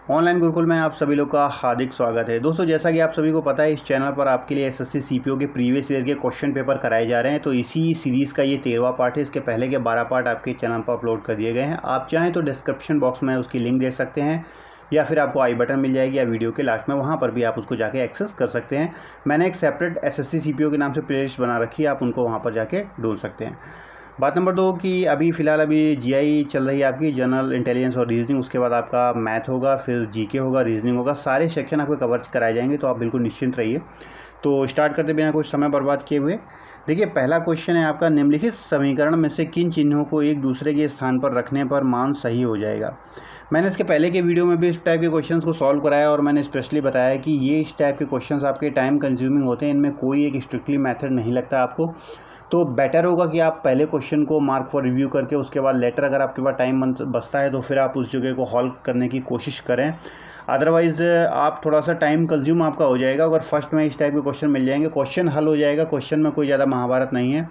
Online Gurukul में आप सभी लोग का हार्दिक स्वागत है। दोस्तों, जैसा कि आप सभी को पता है, इस चैनल पर आपके लिए एसएससी सीपीओ के प्रीवियस ईयर के क्वेश्चन पेपर कराए जा रहे हैं। तो इसी सीरीज़ का ये 13वां पार्ट है। इसके पहले के 12 पार्ट आपके चैनल पर अपलोड कर दिए गए हैं। आप चाहें तो डिस्क्रिप्शन बॉक्स में उसकी लिंक दे सकते हैं, या फिर आपको आई बटन मिल जाएगी या वीडियो के लास्ट में, वहाँ पर भी आप उसको जाके एक्सेस कर सकते हैं। मैंने एक सेपरेट एसएससी सीपीओ के नाम से प्लेलिस्ट बना रखी है, आप उनको वहाँ पर जाके ढूंढ सकते हैं। बात नंबर 2 कि अभी फ़िलहाल जीआई चल रही है आपकी, जनरल इंटेलिजेंस और रीजनिंग। उसके बाद आपका मैथ होगा, फिर जीके होगा, रीजनिंग होगा। सारे सेक्शन आपको कवर कराए जाएंगे, तो आप बिल्कुल निश्चिंत रहिए। तो स्टार्ट करते बिना कुछ समय बर्बाद किए हुए, देखिए पहला क्वेश्चन है आपका, निम्नलिखित समीकरण में से किन चिन्हों को एक दूसरे के स्थान पर रखने पर मान सही हो जाएगा। मैंने इसके पहले के वीडियो में भी इस टाइप के क्वेश्चंस को सॉल्व कराया, और मैंने स्पेशली बताया कि ये इस टाइप के क्वेश्चंस आपके टाइम कंज्यूमिंग होते हैं। इनमें कोई एक स्ट्रिक्टली मेथड नहीं लगता आपको। तो बेटर होगा कि आप पहले क्वेश्चन को मार्क फॉर रिव्यू करके उसके बाद लेटर, अगर आपके पास टाइम बचता है तो फिर आप उस जगह को हॉल्व करने की कोशिश करें। अदरवाइज़ आप थोड़ा सा टाइम कंज्यूम आपका हो जाएगा। अगर फर्स्ट में इस टाइप के क्वेश्चन मिल जाएंगे, क्वेश्चन हल हो जाएगा। क्वेश्चन में कोई ज़्यादा महाभारत नहीं है।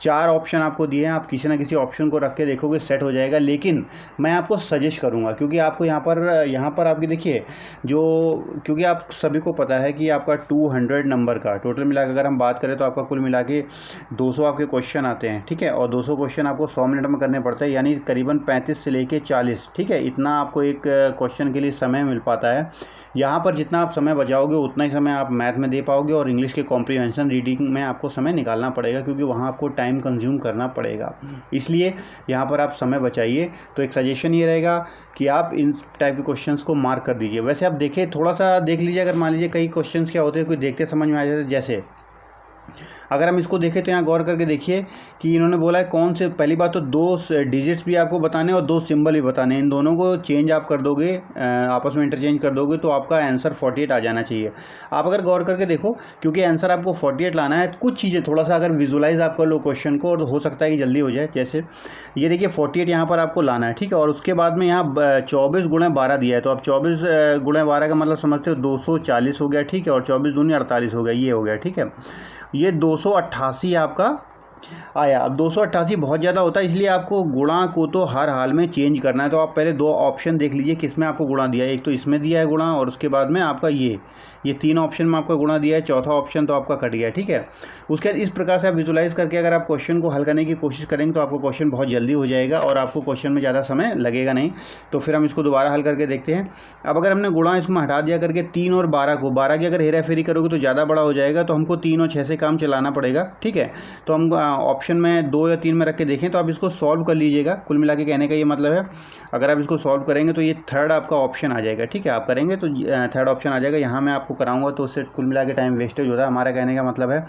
4 ऑप्शन आपको दिए हैं, आप किसी ना किसी ऑप्शन को रख के देखोगे, सेट हो जाएगा। लेकिन मैं आपको सजेस्ट करूंगा, क्योंकि आपको यहाँ पर आपकी देखिए क्योंकि आप सभी को पता है कि आपका 200 नंबर का टोटल मिला के अगर हम बात करें तो आपका कुल मिला के 200 आपके क्वेश्चन आते हैं, ठीक है। और 200 क्वेश्चन आपको 100 मिनट में करने पड़ते हैं, यानी करीबन 35 से लेके 40, ठीक है। इतना आपको एक क्वेश्चन के लिए समय मिल पाता है। यहाँ पर जितना आप समय बचाओगे उतना ही समय आप मैथ में दे पाओगे, और इंग्लिश के कॉम्प्रीहेंशन रीडिंग में आपको समय निकालना पड़ेगा, क्योंकि वहाँ आपको टाइम कंज्यूम करना पड़ेगा। इसलिए यहाँ पर आप समय बचाइए। तो एक सजेशन ये रहेगा कि आप इन टाइप के क्वेश्चंस को मार्क कर दीजिए। वैसे आप देखिए, थोड़ा सा देख लीजिए। अगर मान लीजिए कई क्वेश्चंस क्या होते हैं, कोई देखते समझ में आ जाते हैं। जैसे अगर हम इसको देखें तो यहाँ गौर करके देखिए कि इन्होंने बोला है कौन से, पहली बात तो 2 डिजिट्स भी आपको बताने और 2 सिंबल भी बताने। इन दोनों को चेंज आप कर दोगे, आपस में इंटरचेंज कर दोगे, तो आपका आंसर 48 आ जाना चाहिए। आप अगर गौर करके देखो, क्योंकि आंसर आपको 48 लाना है, कुछ चीज़ें थोड़ा सा अगर विजुलाइज आप कर लो क्वेश्चन को, और हो सकता है कि जल्दी हो जाए। जैसे ये देखिए 48 यहाँ पर आपको लाना है, ठीक है। और उसके बाद में यहाँ 24 गुणे 12 दिया है, तो आप 24 गुणे 12 का मतलब समझते हो 240 हो गया, ठीक है। और 24 दूनी 48 हो गया, ये हो गया, ठीक है। ये 288 आपका आया। अब 288 बहुत ज़्यादा होता है, इसलिए आपको गुणा को तो हर हाल में चेंज करना है। तो आप पहले 2 ऑप्शन देख लीजिए किसमें आपको गुणा दिया है। एक तो इसमें दिया है गुणा, और उसके बाद में आपका ये 3 ऑप्शन में आपका गुणा दिया है। चौथा ऑप्शन तो आपका कट गया, ठीक है। उसके बाद इस प्रकार से आप विजुलाइज करके अगर आप क्वेश्चन को हल करने की कोशिश करेंगे तो आपको क्वेश्चन बहुत जल्दी हो जाएगा, और आपको क्वेश्चन में ज़्यादा समय लगेगा नहीं। तो फिर हम इसको दोबारा हल करके देखते हैं। अब अगर हमने गुणा इसमें हटा दिया करके 3 और 12 को, 12 की अगर हेरा फेरी करोगे तो ज़्यादा बड़ा हो जाएगा, तो हमको 3 और 6 से काम चलाना पड़ेगा, ठीक है। तो हम ऑप्शन में 2 या 3 में रख के देखें, तो आप इसको सॉल्व कर लीजिएगा। कुल मिला के कहने का ये मतलब है, अगर आप इसको सॉल्व करेंगे तो ये थर्ड आपका ऑप्शन आ जाएगा, ठीक है। आप करेंगे तो थर्ड ऑप्शन आ जाएगा। यहाँ मैं आपको कराऊंगा तो उससे कुल मिला के टाइम वेस्टेज होता है। हमारा कहने का मतलब है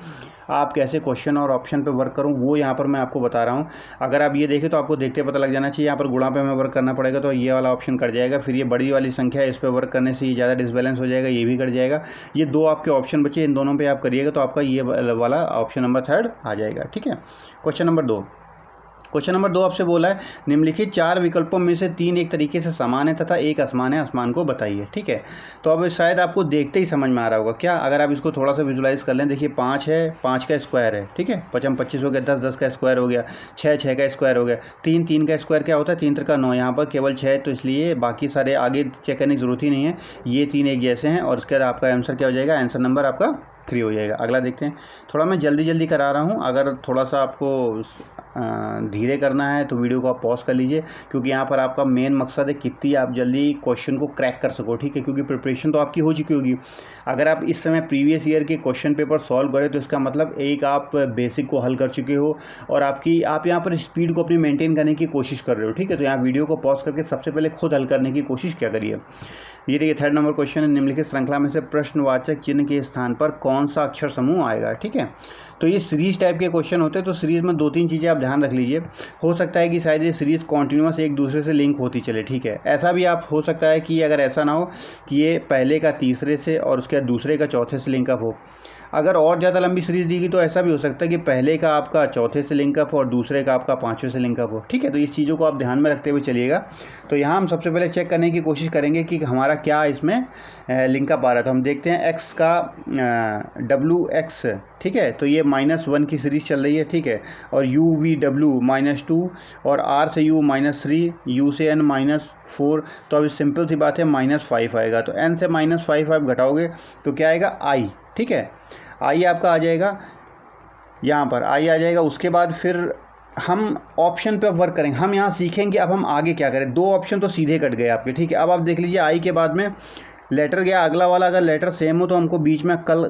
आप कैसे क्वेश्चन और ऑप्शन पे वर्क करूँ, वो यहाँ पर मैं आपको बता रहा हूँ। अगर आप ये देखें तो आपको देखते पता लग जाना चाहिए। यहाँ पर गुणा पे हमें वर्क करना पड़ेगा, तो ये वाला ऑप्शन कट जाएगा। फिर ये बड़ी वाली संख्या है, इस पर वर्क करने से ये ज़्यादा डिसबैलेंस हो जाएगा, ये भी कट जाएगा। ये 2 आपके ऑप्शन बचे, इन दोनों पर आप करिएगा तो आपका ये वाला ऑप्शन नंबर 3 आ जाएगा, ठीक है। क्वेश्चन नंबर 2 आपसे बोला है, निम्नलिखित 4 विकल्पों में से 3 एक तरीके से समान है तथा एक असमान है, असमान को बताइए, ठीक है। तो अब शायद आपको देखते ही समझ में आ रहा होगा क्या। अगर आप इसको थोड़ा सा विजुलाइज कर लें, देखिए 5 है, 5 का स्क्वायर है, ठीक है। 5 25 हो गया, 10 10 का स्क्वायर हो गया, 6 6 का स्क्वायर हो गया, 3 3 का स्क्वायर क्या होता है, 3 3 9। यहाँ पर केवल 6, तो इसलिए बाकी सारे आगे चेक करने की जरूरत ही नहीं है। ये 3 एक जैसे हैं, और उसके बाद आपका आंसर क्या हो जाएगा, आंसर नंबर आपका 3 हो जाएगा। अगला देखते हैं। थोड़ा मैं जल्दी करा रहा हूँ, अगर थोड़ा सा आपको धीरे करना है तो वीडियो को आप पॉज कर लीजिए, क्योंकि यहाँ पर आपका मेन मकसद है कितनी आप जल्दी क्वेश्चन को क्रैक कर सको, ठीक है। क्योंकि प्रिपरेशन तो आपकी हो चुकी होगी। अगर आप इस समय प्रीवियस ईयर के क्वेश्चन पेपर सॉल्व करें तो इसका मतलब एक आप बेसिक को हल कर चुके हो, और आप यहाँ पर स्पीड को अपनी मेंटेन करने की कोशिश कर रहे हो, ठीक है। तो यहाँ वीडियो को पॉज करके सबसे पहले खुद हल करने की कोशिश क्या करिए। ये देखिए 3rd नंबर क्वेश्चन है, निम्नलिखित श्रृंखला में से प्रश्नवाचक चिन्ह के स्थान पर कौन सा अक्षर समूह आएगा, ठीक है। तो ये सीरीज टाइप के क्वेश्चन होते हैं। तो सीरीज में 2-3 चीज़ें आप ध्यान रख लीजिए। हो सकता है कि शायद ये सीरीज कॉन्टिन्यूस एक दूसरे से लिंक होती चले, ठीक है। ऐसा भी आप हो सकता है कि अगर ऐसा ना हो कि ये पहले का तीसरे से और उसके बाद दूसरे का चौथे से लिंकअप हो। अगर और ज़्यादा लंबी सीरीज दी गई तो ऐसा भी हो सकता है कि पहले का आपका चौथे से लिंकअप हो और दूसरे का आपका 5वें से लिंकअप हो, ठीक है। तो इस चीज़ों को आप ध्यान में रखते हुए चलिएगा। तो यहाँ हम सबसे पहले चेक करने की कोशिश करेंगे कि हमारा क्या इसमें लिंकअप आ रहा है। तो हम देखते हैं एक्स का WX, ठीक है। तो ये -1 की सीरीज़ चल रही है, ठीक है। और UVW -2, और R से U -3, U से N 4, तो अब सिंपल सी बात है -5 आएगा। तो n से -5 आप घटाओगे तो क्या आएगा i, ठीक है। i आपका आ जाएगा, यहाँ पर i आ जाएगा। उसके बाद फिर हम ऑप्शन पे अब वर्क करेंगे। हम यहाँ सीखेंगे अब हम आगे क्या करें। 2 ऑप्शन तो सीधे कट गए आपके, ठीक है। अब आप देख लीजिए i के बाद में लेटर गया, अगला वाला अगर लेटर सेम हो तो हमको बीच में कल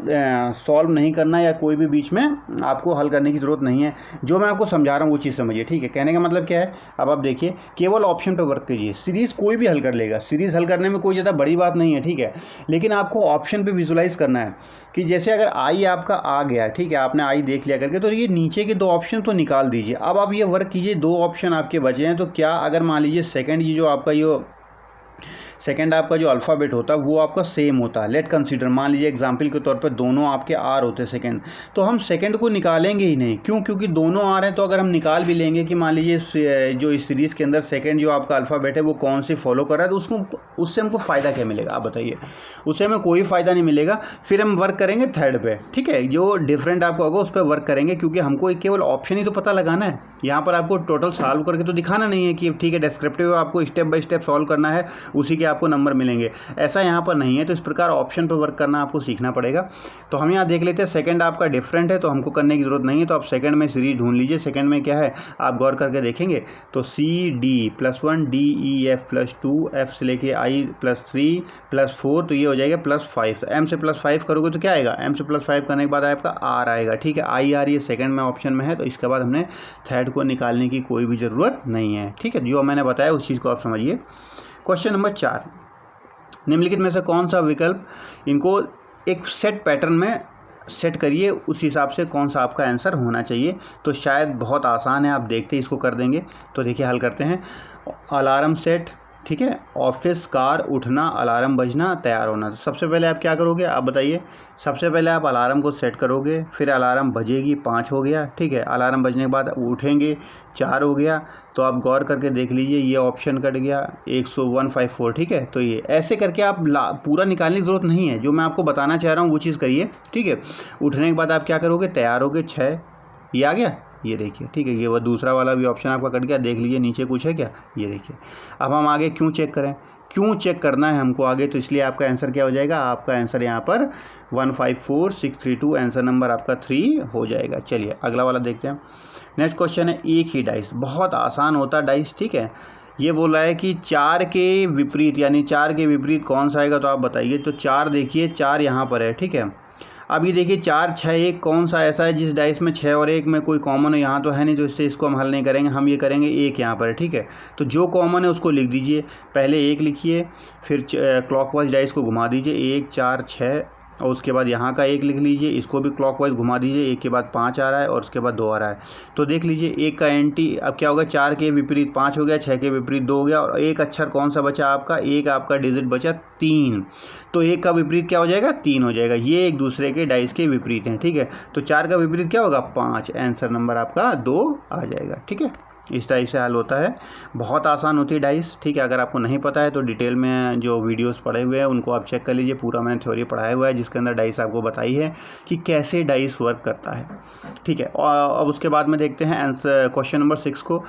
सॉल्व नहीं करना, या कोई भी बीच में आपको हल करने की ज़रूरत नहीं है। जो मैं आपको समझा रहा हूँ वो चीज़ समझिए, ठीक है। कहने का मतलब क्या है, अब आप देखिए केवल ऑप्शन पे वर्क कीजिए। सीरीज़ कोई भी हल कर लेगा, सीरीज़ हल करने में कोई ज़्यादा बड़ी बात नहीं है, ठीक है। लेकिन आपको ऑप्शन पे विजुलाइज करना है कि जैसे अगर आई आपका आ गया, ठीक है, आपने आई देख लिया करके, तो ये नीचे के 2 ऑप्शन तो निकाल दीजिए। अब आप ये वर्क कीजिए, 2 ऑप्शन आपके बचे हैं। तो क्या अगर मान लीजिए सेकेंड ये जो आपका ये सेकेंड आपका जो अल्फ़ाबेट होता है वो आपका सेम होता है, लेट कंसीडर, मान लीजिए एग्जाम्पल के तौर पर दोनों आपके आर होते हैं सेकेंड, तो हम सेकेंड को निकालेंगे ही नहीं। क्यों? क्योंकि दोनों आर हैं। तो अगर हम निकाल भी लेंगे कि मान लीजिए जो इस सीरीज़ के अंदर सेकेंड जो आपका अल्फ़ाबेट है वो कौन से फॉलो कर रहा है, तो उससे हमको फ़ायदा क्या मिलेगा, आप बताइए। उससे हमें कोई फ़ायदा नहीं मिलेगा। फिर हम वर्क करेंगे थर्ड पे, ठीक है, जो डिफरेंट आपको होगा उस पर वर्क करेंगे, क्योंकि हमको केवल ऑप्शन ही तो पता लगाना है। यहाँ पर आपको टोटल सॉल्व करके तो दिखाना नहीं है कि ठीक है डिस्क्रिप्टिव आपको स्टेप बाय स्टेप सॉल्व करना है, उसी के आपको नंबर मिलेंगे, ऐसा यहाँ पर नहीं है। तो इस प्रकार ऑप्शन पर वर्क करना आपको सीखना पड़ेगा। तो हम यहाँ देख लेते हैं सेकंड आपका डिफरेंट है तो हमको करने की ज़रूरत नहीं है। तो आप सेकंड में सीरीज ढूंढ लीजिए। सेकंड में क्या है आप गौर करके देखेंगे तो CD +1 DE F +2 F से लेके I +3 +4, तो ये हो जाएगा +5। तो M से +5 करोगे तो क्या आएगा, M से +5 करने के बाद आपका R आएगा, ठीक है। IR ये सेकंड में ऑप्शन में है, तो इसके बाद हमने थर्ड को निकालने की कोई भी ज़रूरत नहीं है, ठीक है। जो मैंने बताया उस चीज़ को आप समझिए। क्वेश्चन नंबर 4, निम्नलिखित में से कौन सा विकल्प, इनको एक सेट पैटर्न में सेट करिए, उस हिसाब से कौन सा आपका आंसर होना चाहिए। तो शायद बहुत आसान है, आप देखते ही इसको कर देंगे। तो देखिए हल करते हैं। अलार्म सेट, ठीक है, ऑफिस, कार, उठना, अलार्म बजना, तैयार होना। तो सबसे पहले आप क्या करोगे, आप बताइए। सबसे पहले आप अलार्म को सेट करोगे, फिर अलार्म बजेगी, 5 हो गया, ठीक है। अलार्म बजने के बाद उठेंगे, 4 हो गया। तो आप गौर करके देख लीजिए ये ऑप्शन कट गया, 10154, ठीक है। तो ये ऐसे करके आप पूरा निकालने की ज़रूरत नहीं है, जो मैं आपको बताना चाह रहा हूँ वो चीज़ करिए, ठीक है। उठने के बाद आप क्या करोगे, तैयार होगे, 6, ये आ गया, ये देखिए, ठीक है। ये वो दूसरा वाला भी ऑप्शन आपका कट गया, देख लीजिए नीचे कुछ है क्या, ये देखिए। अब हम आगे क्यों चेक करें, क्यों चेक करना है हमको आगे, तो इसलिए आपका आंसर क्या हो जाएगा, आपका आंसर यहाँ पर 154632, आंसर नंबर आपका 3 हो जाएगा। चलिए अगला वाला देखते हैं। नेक्स्ट क्वेश्चन है एक ही डाइस, बहुत आसान होता है डाइस, ठीक है। ये बोल रहा है कि 4 के विपरीत, यानी 4 के विपरीत कौन सा आएगा, तो आप बताइए। तो 4 देखिए, 4 यहाँ पर है, ठीक है। अब ये देखिए 4 6 1 कौन सा ऐसा है जिस डाइस में 6 और 1 में कोई कॉमन है, यहाँ तो है नहीं, तो इससे इसको हम हल नहीं करेंगे। हम ये करेंगे 1 यहाँ पर है, ठीक है। तो जो कॉमन है उसको लिख दीजिए, पहले 1 लिखिए, फिर क्लॉकवाइज डाइस को घुमा दीजिए, 1 4 6, और उसके बाद यहाँ का 1 लिख लीजिए, इसको भी क्लॉकवाइज घुमा दीजिए, 1 के बाद 5 आ रहा है और उसके बाद 2 आ रहा है। तो देख लीजिए 1 का एंटी अब क्या होगा, 4 के विपरीत 5 हो गया, 6 के विपरीत 2 हो गया, और एक अक्षर कौन सा बचा आपका, एक आपका डिजिट बचा 3। तो 1 का विपरीत क्या हो जाएगा, 3 हो जाएगा। ये एक दूसरे के डाइस के विपरीत हैं, ठीक है। तो 4 का विपरीत क्या होगा, 5, आंसर नंबर आपका 2 आ जाएगा, ठीक है। इस टाइप से हल होता है, बहुत आसान होती है डाइस, ठीक है। अगर आपको नहीं पता है तो डिटेल में जो वीडियोस पढ़े हुए हैं उनको आप चेक कर लीजिए, पूरा मैंने थ्योरी पढ़ाया हुआ है जिसके अंदर डाइस आपको बताई है कि कैसे डाइस वर्क करता है, ठीक है। और अब उसके बाद में देखते हैं आंसर क्वेश्चन नंबर 6 को।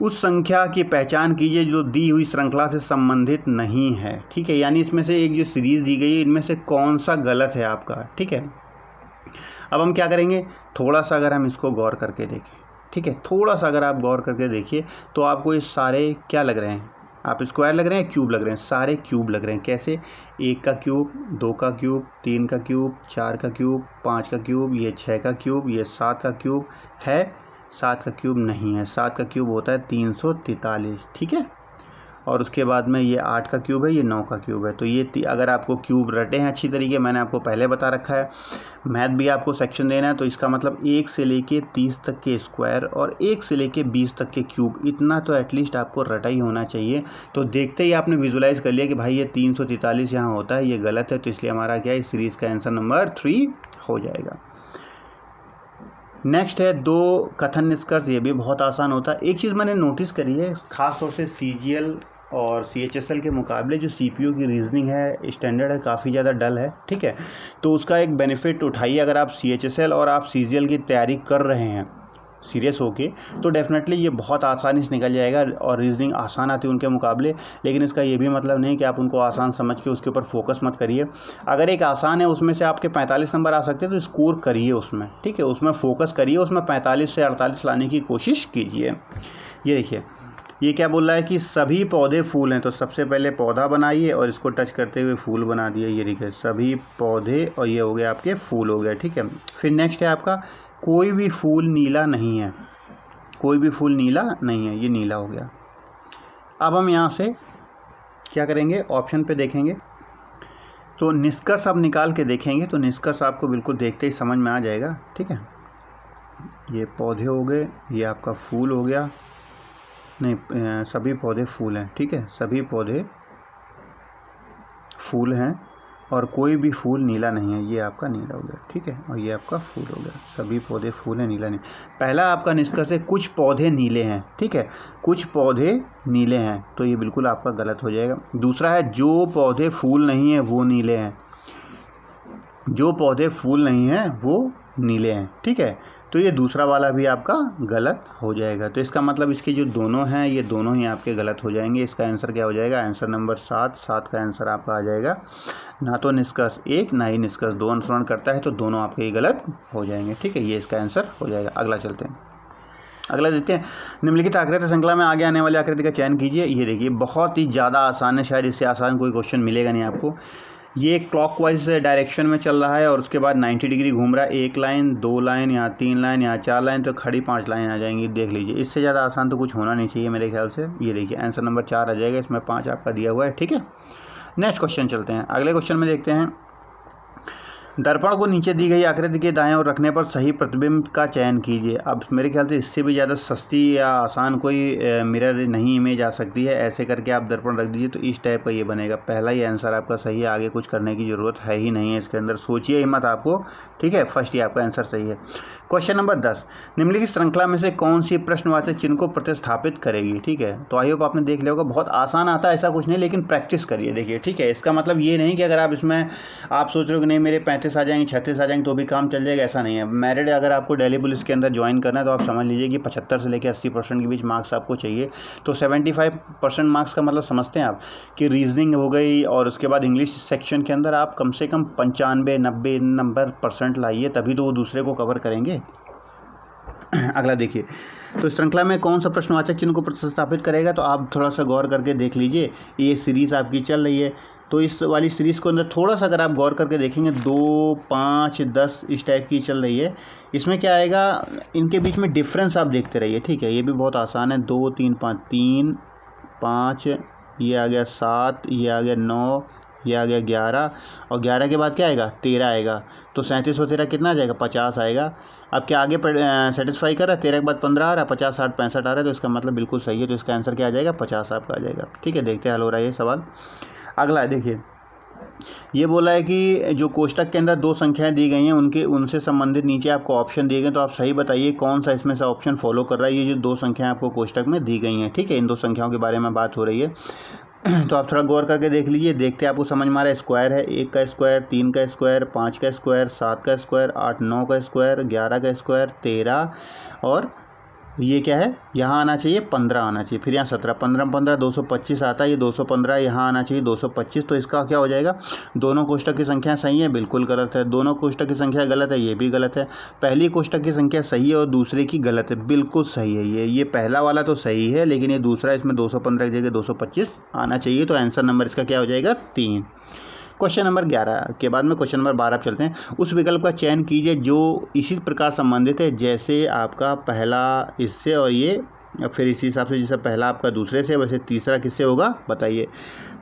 उस संख्या की पहचान कीजिए जो दी हुई श्रृंखला से संबंधित नहीं है, ठीक है। यानी इसमें से एक जो सीरीज़ दी गई है इनमें से कौन सा गलत है आपका, ठीक है। अब हम क्या करेंगे, थोड़ा सा अगर हम इसको गौर करके देखें, ठीक है, थोड़ा सा अगर आप गौर करके देखिए तो आपको ये सारे क्या लग रहे हैं, आप स्क्वायर लग रहे हैं, क्यूब लग रहे हैं, सारे क्यूब लग रहे हैं। कैसे, 1 का क्यूब, 2 का क्यूब, 3 का क्यूब, 4 का क्यूब, 5 का क्यूब, ये 6 का क्यूब, ये 7 का क्यूब है, 7 का क्यूब नहीं है। 7 का क्यूब होता है 343, ठीक है। और उसके बाद में ये 8 का क्यूब है, ये 9 का क्यूब है। तो ये अगर आपको क्यूब रटे हैं अच्छी तरीके, मैंने आपको पहले बता रखा है, मैथ भी आपको सेक्शन देना है, तो इसका मतलब 1 से लेके 30 तक के स्क्वायर और 1 से लेके 20 तक के क्यूब, इतना तो एटलीस्ट आपको रटा ही होना चाहिए। तो देखते ही आपने विजुलाइज कर लिया कि भाई ये 343 यहाँ होता है, ये गलत है। तो इसलिए हमारा क्या है, इस सीरीज़ का आंसर नंबर 3 हो जाएगा। नेक्स्ट है 2 कथन निष्कर्ष, ये भी बहुत आसान होता है। एक चीज़ मैंने नोटिस करी है, खास तौर से CGL और CHSL के मुकाबले जो CPU की रीजनिंग है स्टैंडर्ड है, काफ़ी ज़्यादा डल है, ठीक है। तो उसका एक बेनिफिट उठाइए, अगर आप CHSL और आप CGL की तैयारी कर रहे हैं सीरियस होके, तो डेफिनेटली ये बहुत आसानी से निकल जाएगा और रीजनिंग आसान आती है उनके मुकाबले। लेकिन इसका ये भी मतलब नहीं कि आप उनको आसान समझ के उसके ऊपर फोकस मत करिए। अगर एक आसान है उसमें से आपके 45 नंबर आ सकते हैं तो स्कोर करिए उसमें, ठीक है, उसमें फोकस करिए, उसमें 45 से 48 लाने की कोशिश कीजिए। ये देखिए ये क्या बोल रहा है कि सभी पौधे फूल हैं, तो सबसे पहले पौधा बनाइए और इसको टच करते हुए फूल बना दिए। ये देखिए सभी पौधे और ये हो गया आपके फूल हो गया, ठीक है। फिर नेक्स्ट है आपका कोई भी फूल नीला नहीं है, कोई भी फूल नीला नहीं है, ये नीला हो गया। अब हम यहाँ से क्या करेंगे, ऑप्शन पे देखेंगे तो निष्कर्ष अब निकाल के देखेंगे, तो निष्कर्ष आपको बिल्कुल देखते ही समझ में आ जाएगा, ठीक है। ये पौधे हो गए, ये आपका फूल हो गया, नहीं सभी पौधे फूल हैं, ठीक है, सभी पौधे फूल हैं और कोई भी फूल नीला नहीं है, ये आपका नीला हो गया, ठीक है, और ये आपका फूल हो गया, सभी पौधे फूल हैं, नीला नहीं। पहला आपका निष्कर्ष है कुछ पौधे नीले हैं, ठीक है, कुछ पौधे नीले हैं, तो ये बिल्कुल आपका गलत हो जाएगा। दूसरा है जो पौधे फूल नहीं हैं वो नीले हैं, जो पौधे फूल नहीं हैं वो नीले हैं, ठीक है, तो ये दूसरा वाला भी आपका गलत हो जाएगा। तो इसका मतलब इसके जो दोनों हैं ये दोनों ही आपके गलत हो जाएंगे। इसका आंसर क्या हो जाएगा, आंसर नंबर 7 का आंसर आपका आ जाएगा। ना तो निष्कर्ष 1 ना ही निष्कर्ष 2 अनुसरण करता है, तो दोनों आपके ही गलत हो जाएंगे, ठीक है, ये इसका आंसर हो जाएगा। अगला चलते हैं, अगला देखते हैं। निम्नलिखित आकृति श्रृंखला में आगे आने वाली आकृति का चयन कीजिए। ये देखिए बहुत ही ज़्यादा आसान है, शायद इससे आसान कोई क्वेश्चन मिलेगा नहीं आपको। ये क्लॉकवाइज डायरेक्शन में चल रहा है और उसके बाद 90 डिग्री घूम रहा है, 1 लाइन 2 लाइन यहाँ 3 लाइन यहाँ 4 लाइन, तो खड़ी 5 लाइन आ जाएंगी। देख लीजिए इससे ज़्यादा आसान तो कुछ होना नहीं चाहिए मेरे ख्याल से। ये देखिए आंसर नंबर 4 आ जाएगा, इसमें 5 आपका दिया हुआ है, ठीक है। नेक्स्ट क्वेश्चन चलते हैं, अगले क्वेश्चन में देखते हैं। दर्पण को नीचे दी गई आकृति के दाएं ओर रखने पर सही प्रतिबिंब का चयन कीजिए। अब मेरे ख्याल से इससे भी ज़्यादा सस्ती या आसान कोई मिरर नहीं इमेज आ सकती है। ऐसे करके आप दर्पण रख दीजिए तो इस टाइप का ये बनेगा। पहला ही आंसर आपका सही है, आगे कुछ करने की ज़रूरत है ही नहीं है इसके अंदर, सोचिए ही मत आपको, ठीक है। फर्स्ट ही आपका आंसर सही है। क्वेश्चन नंबर 10, निम्नलिखित श्रृंखला में से कौन सी प्रश्नवाचक चिन्ह को प्रतिस्थापित करेगी, ठीक है। तो आई होप आपने देख लिया होगा, बहुत आसान आता है ऐसा कुछ नहीं, लेकिन प्रैक्टिस करिए, देखिए, ठीक है। इसका मतलब ये नहीं कि अगर आप इसमें आप सोच रहे हो कि नहीं मेरे 35 आ जाएंगे 36 आ जाएंगे तो भी काम चल जाएगा, ऐसा नहीं है। मेरिट अगर आपको दिल्ली पुलिस के अंदर ज्वाइन करना है तो आप समझ लीजिए कि 75 से लेकर 80% के बीच मार्क्स आपको चाहिए। तो 75% मार्क्स का मतलब समझते हैं आप कि रीजनिंग हो गई और उसके बाद इंग्लिश सेक्शन के अंदर आप कम से कम 95-90 नंबर % लाइए, तभी तो वो दूसरे को कवर करेंगे। अगला देखिए, तो श्रृंखला में कौन सा प्रश्नवाचक चिन्ह को प्रतिस्थापित करेगा, तो आप थोड़ा सा गौर करके देख लीजिए। ये सीरीज़ आपकी चल रही है, तो इस वाली सीरीज़ को अंदर थोड़ा सा अगर आप गौर करके देखेंगे 2, 5, 10 इस टाइप की चल रही है। इसमें क्या आएगा, इनके बीच में डिफरेंस आप देखते रहिए, ठीक है। ये भी बहुत आसान है, 2, 3, 5, 3, 5, ये आ गया 7, ये आ गया 9, ये आ गया 11 और 11 के बाद क्या आएगा 13 आएगा, तो 37 और 13 कितना आ जाएगा 50 आएगा। अब क्या आगे सेटिस्फाई कर रहा है, 13 के बाद 15 आ रहा है, 50, 60, 65 आ रहा है, तो इसका मतलब बिल्कुल सही है। तो इसका आंसर क्या आ जाएगा 50 आपका आ जाएगा, ठीक है। देखते हैं हल हो रहा है ये सवाल। अगला देखिए, ये बोला है कि जो कोष्टक के अंदर 2 संख्याएं दी गई हैं उनसे संबंधित नीचे आपको ऑप्शन दिए गए, तो आप सही बताइए कौन सा इसमें से ऑप्शन फॉलो कर रहा है। ये जो 2 संख्याएं आपको कोष्टक में दी गई हैं, ठीक है, इन 2 संख्याओं के बारे में बात हो रही है। तो आप थोड़ा गौर करके देख लीजिए, देखते आपको समझ में आ रहा है। स्क्वायर है, 1 का स्क्वायर, 3 का स्क्वायर, 5 का स्क्वायर, 7 का स्क्वायर, 8, 9 का स्क्वायर, 11 का स्क्वायर, 13 और ये क्या है, यहाँ आना चाहिए 15 आना चाहिए, फिर यहाँ 17, 15 225 आता है, ये 215 यहाँ आना चाहिए 225। तो इसका क्या हो जाएगा, दोनों कोष्टक की संख्या सही है, बिल्कुल गलत है। दोनों कोष्टक की संख्या गलत है, ये भी गलत है। पहली कोष्टक की संख्या सही है और दूसरे की गलत है, बिल्कुल सही है। ये पहला वाला तो सही है, लेकिन ये दूसरा, इसमें 215 की जगह 225 आना चाहिए। तो आंसर नंबर इसका क्या हो जाएगा 3। क्वेश्चन नंबर 11 के बाद में क्वेश्चन नंबर 12 चलते हैं। उस विकल्प का चयन कीजिए जो इसी प्रकार संबंधित है जैसे आपका पहला इससे और ये, फिर इसी हिसाब से जैसे पहला आपका दूसरे से, वैसे तीसरा किससे होगा बताइए।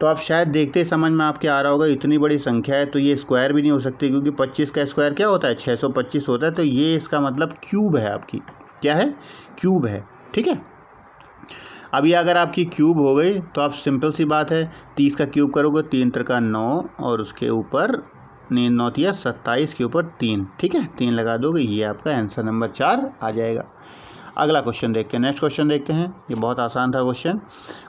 तो आप शायद देखते समझ में आपके आ रहा होगा, इतनी बड़ी संख्या है तो ये स्क्वायर भी नहीं हो सकती, क्योंकि 25 का स्क्वायर क्या होता है 625 होता है। तो ये इसका मतलब क्यूब है, आपकी क्या है क्यूब है, ठीक है। अब ये अगर आपकी क्यूब हो गई तो आप सिंपल सी बात है 30 का क्यूब करोगे, 3 त्रिका 9 और उसके ऊपर 9 तिया 27 के ऊपर 3, ठीक है, 3 लगा दोगे, ये आपका आंसर नंबर 4 आ जाएगा। अगला क्वेश्चन देखते हैं, नेक्स्ट क्वेश्चन देखते हैं। ये बहुत आसान था क्वेश्चन।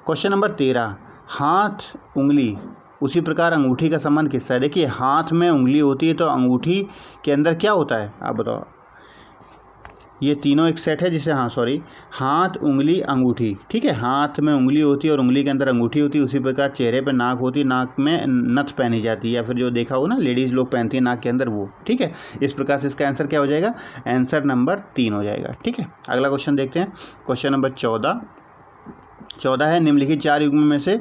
क्वेश्चन नंबर 13, हाथ उंगली उसी प्रकार अंगूठी का संबंध किससे है। देखिए हाथ में उंगली होती है तो अंगूठी के अंदर क्या होता है आप बताओ। ये तीनों एक सेट है जिसे हाथ, उंगली, अंगूठी, ठीक है। हाथ में उंगली होती है और उंगली के अंदर अंगूठी होती है। उसी प्रकार चेहरे पे नाक होती है, नाक में नथ पहनी जाती है, या फिर जो देखा हो ना लेडीज़ लोग पहनती है नाक के अंदर, वो, ठीक है। इस प्रकार से इसका आंसर क्या हो जाएगा, आंसर नंबर 3 हो जाएगा, ठीक है। अगला क्वेश्चन देखते हैं, क्वेश्चन नंबर 14 है, निम्नलिखित 4 युग्म में से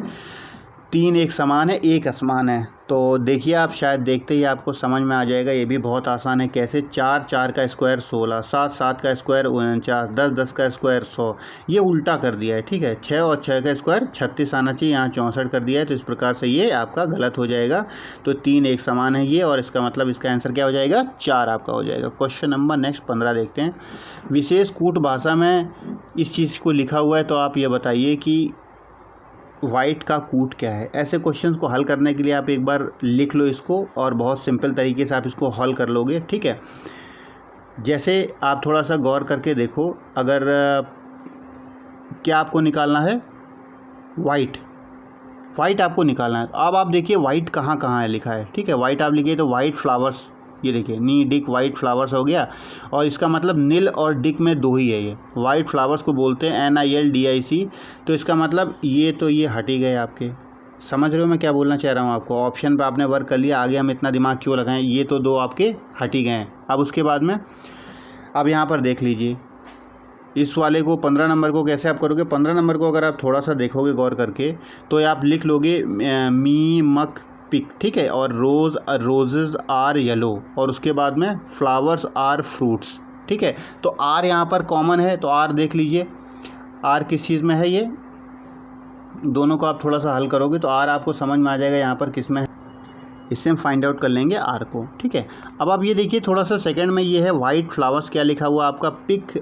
3 एक समान है, एक असमान है। तो देखिए, आप शायद देखते ही आपको समझ में आ जाएगा। ये भी बहुत आसान है। कैसे, 4 का स्क्वायर 16, 7 का स्क्वायर 49, 10 का स्क्वायर 100। ये उल्टा कर दिया है, ठीक है। 6 और 6 का स्क्वायर 36 आना चाहिए, यहाँ 64 कर दिया है। तो इस प्रकार से ये आपका गलत हो जाएगा। तो 3 एक समान है ये, और इसका मतलब इसका आंसर क्या हो जाएगा, 4 आपका हो जाएगा। क्वेश्चन नंबर नेक्स्ट 15 देखते हैं। विशेष कूट भाषा में इस चीज़ को लिखा हुआ है, तो आप ये बताइए कि वाइट का कूट क्या है। ऐसे क्वेश्चंस को हल करने के लिए आप एक बार लिख लो इसको, और बहुत सिंपल तरीके से आप इसको हल कर लोगे, ठीक है। जैसे आप थोड़ा सा गौर करके देखो, अगर क्या आपको निकालना है, वाइट आपको निकालना है। अब आप देखिए वाइट कहाँ कहाँ है लिखा है, ठीक है। वाइट आप लिखिए तो वाइट फ्लावर्स, ये देखिए नी डिक वाइट फ्लावर्स हो गया, और इसका मतलब नील और डिक में 2 ही है। ये वाइट फ्लावर्स को बोलते हैं NILDIC। तो इसका मतलब ये हट ही गए आपके। समझ रहे हो मैं क्या बोलना चाह रहा हूँ आपको। ऑप्शन पे आपने वर्क कर लिया, आगे हम इतना दिमाग क्यों लगाएं, ये तो 2 आपके हट ही गए हैं। अब उसके बाद में अब यहाँ पर देख लीजिए, इस वाले को 15 नंबर को कैसे आप करोगे। 15 नंबर को अगर आप थोड़ा सा देखोगे गौर करके, तो आप लिख लोगे मी मक पिक, ठीक है। और रोजेज आर येलो, और उसके बाद में फ्लावर्स आर फ्रूट्स, ठीक है। तो आर यहाँ पर कॉमन है, तो आर देख लीजिए, आर किस चीज़ में है। ये दोनों को आप थोड़ा सा हल करोगे तो आर आपको समझ में आ जाएगा यहाँ पर किस में है। इससे हम फाइंड आउट कर लेंगे आर को, ठीक है। अब आप ये देखिए थोड़ा सा सेकंड में, ये है वाइट फ्लावर्स, क्या लिखा हुआ आपका, पिक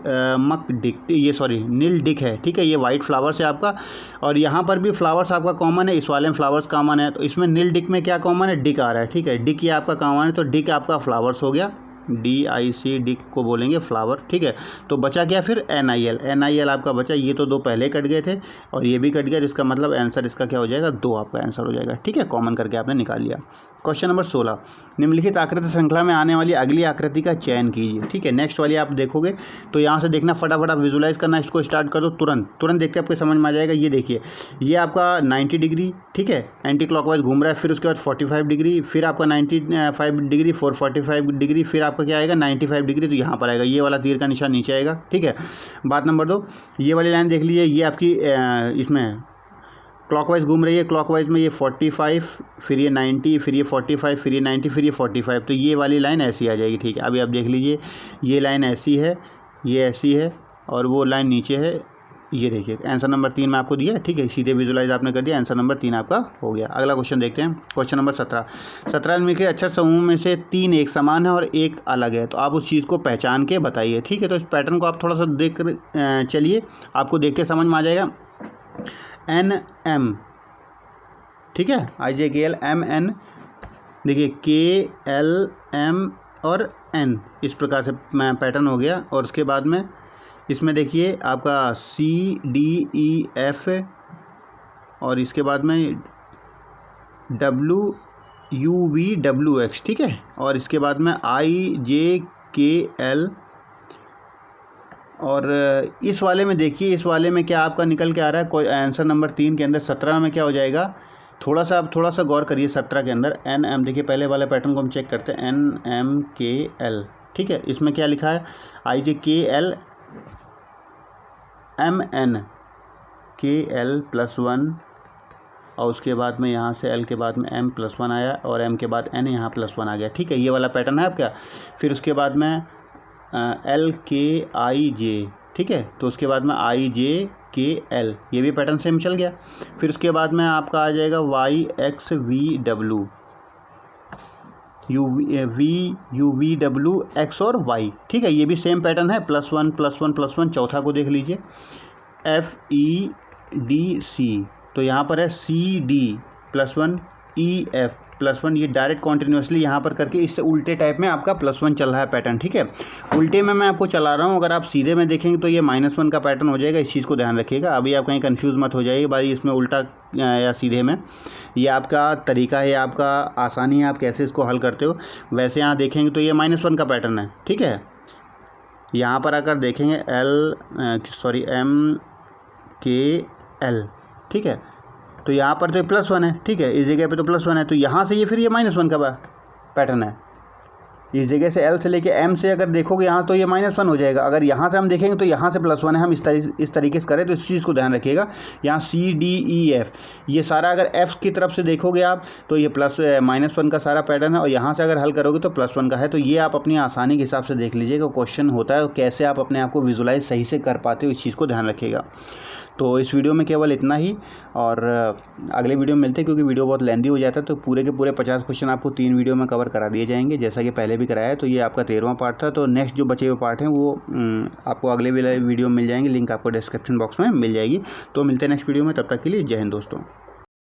मक डिक, ये नील डिक है, ठीक है। ये वाइट फ्लावर्स है आपका, और यहाँ पर भी फ्लावर्स आपका कॉमन है, इस वाले में फ्लावर्स कॉमन है। तो इसमें नील डिक में क्या कॉमन है, डिक आ रहा है, ठीक है। डिक ये आपका कॉमन है, तो डिक आपका फ्लावर्स हो गया, DIC, डिक को बोलेंगे फ्लावर, ठीक है। तो बचा क्या फिर, NIL आपका बचा। ये तो 2 पहले कट गए थे, और ये भी कट गया, जिसका मतलब आंसर इसका क्या हो जाएगा, 2 आपका आंसर हो जाएगा, ठीक है। कॉमन करके आपने निकाल लिया। क्वेश्चन नंबर 16, निम्नलिखित आकृति श्रृंखला में आने वाली अगली आकृति का चयन कीजिए, ठीक है। नेक्स्ट वाली आप देखोगे तो यहाँ से देखना, फटाफट आप विजुलाइज करना, इसको स्टार्ट कर दो तुरंत देख के आपको समझ में आ जाएगा। ये देखिए, ये आपका 90 डिग्री, ठीक है, एंटी क्लॉकवाइज घूम रहा है। फिर उसके बाद 45 डिग्री, फिर आपका 95 डिग्री, 445 डिग्री, फिर आपका क्या आएगा, 95 डिग्री। तो यहाँ पर आएगा, ये वाला तीर का निशान नीचे आएगा, ठीक है। बात नंबर 2, ये वाली लाइन देख लीजिए, ये आपकी इसमें क्लॉकवाइज घूम रही है। क्लॉकवाइज में ये 45, फिर ये 90, फिर ये 45, फिर ये 90, फिर ये 45। तो ये वाली लाइन ऐसी आ जाएगी, ठीक है। अभी आप देख लीजिए, ये लाइन ऐसी है, ये ऐसी है, और वो लाइन नीचे है। ये देखिए आंसर नंबर 3 में आपको दिया, ठीक है। सीधे विजुलाइज आपने कर दिया, आंसर नंबर 3 आपका हो गया। अगला क्वेश्चन देखते हैं, क्वेश्चन नंबर 17 में के अक्षर समूह में से 3 एक समान है और एक अलग है। तो आप उस चीज़ को पहचान के बताइए, ठीक है। तो इस पैटर्न को आप थोड़ा सा देख कर चलिए, आपको देख के समझ में आ जाएगा। NM, ठीक है, IJKL MN, देखिए KLM और N, इस प्रकार से पैटर्न हो गया। और उसके बाद में इसमें देखिए आपका CDEF, और इसके बाद में WUVWX, ठीक है। और इसके बाद में IJKL, और इस वाले में देखिए, इस वाले में क्या आपका निकल के आ रहा है, कोई आंसर नंबर 3 के अंदर 17 में क्या हो जाएगा। आप थोड़ा सा गौर करिए 17 के अंदर NM, देखिए पहले वाले पैटर्न को हम चेक करते हैं, NMKL, ठीक है। इसमें क्या लिखा है, IJKL MN, KL+1, और उसके बाद में यहाँ से L के बाद में M+1 आया, और M के बाद N यहाँ +1 आ गया, ठीक है। ये वाला पैटर्न है आपका। फिर उसके बाद में LKIJ, ठीक है। तो उसके बाद में IJKL, ये भी पैटर्न सेम चल गया। फिर उसके बाद में आपका आ जाएगा YXVW, UVW X और Y, ठीक है। ये भी सेम पैटर्न है, +1+1+1। चौथा को देख लीजिए, FEDC, तो यहाँ पर है CD+1 EF+1। ये डायरेक्ट कॉन्टिन्यूसली यहाँ पर करके, इससे उल्टे टाइप में आपका +1 चल रहा है पैटर्न, ठीक है। उल्टे में मैं आपको चला रहा हूँ, अगर आप सीधे में देखेंगे तो ये -1 का पैटर्न हो जाएगा। इस चीज़ को ध्यान रखिएगा, अभी आप कहीं कंफ्यूज मत हो जाइए भाई इसमें उल्टा या सीधे में। ये आपका तरीका है, आपका आसानी है, आप कैसे इसको हल करते हो। वैसे यहाँ देखेंगे तो ये -1 का पैटर्न है, ठीक है। यहाँ पर अगर देखेंगे MKL, ठीक है, तो यहाँ पर तो +1 है, ठीक है, इस जगह पे तो +1 है, तो यहाँ से ये फिर ये -1 का पैटर्न है। इस जगह से L से लेके M से अगर देखोगे यहाँ तो ये -1 हो जाएगा। अगर यहाँ से हम देखेंगे तो यहाँ से +1 है। हम इस तरीके से करें तो इस चीज़ को ध्यान रखिएगा। यहाँ C, D, E, F ये सारा अगर F की तरफ से देखोगे आप तो ये -1 का सारा पैटर्न है, और यहाँ से अगर हल करोगे तो +1 का है। तो ये आप अपनी आसानी के हिसाब से देख लीजिएगा क्वेश्चन होता है, कैसे आप अपने आप को विजुलाइज सही से कर पाते हो, इस चीज़ को ध्यान रखिएगा। तो इस वीडियो में केवल इतना ही, और अगले वीडियो में मिलते हैं, क्योंकि वीडियो बहुत लेंदी हो जाता है। तो पूरे के पूरे 50 क्वेश्चन आपको 3 वीडियो में कवर करा दिए जाएंगे, जैसा कि पहले भी कराया है। तो ये आपका 13वां पार्ट था। तो नेक्स्ट जो बचे हुए पार्ट हैं वो आपको अगले वीडियो में मिल जाएंगे, लिंक आपको डिस्क्रिप्शन बॉक्स में मिल जाएगी। तो मिलते हैं नेक्स्ट वीडियो में, तब तक के लिए जय हिंद दोस्तों।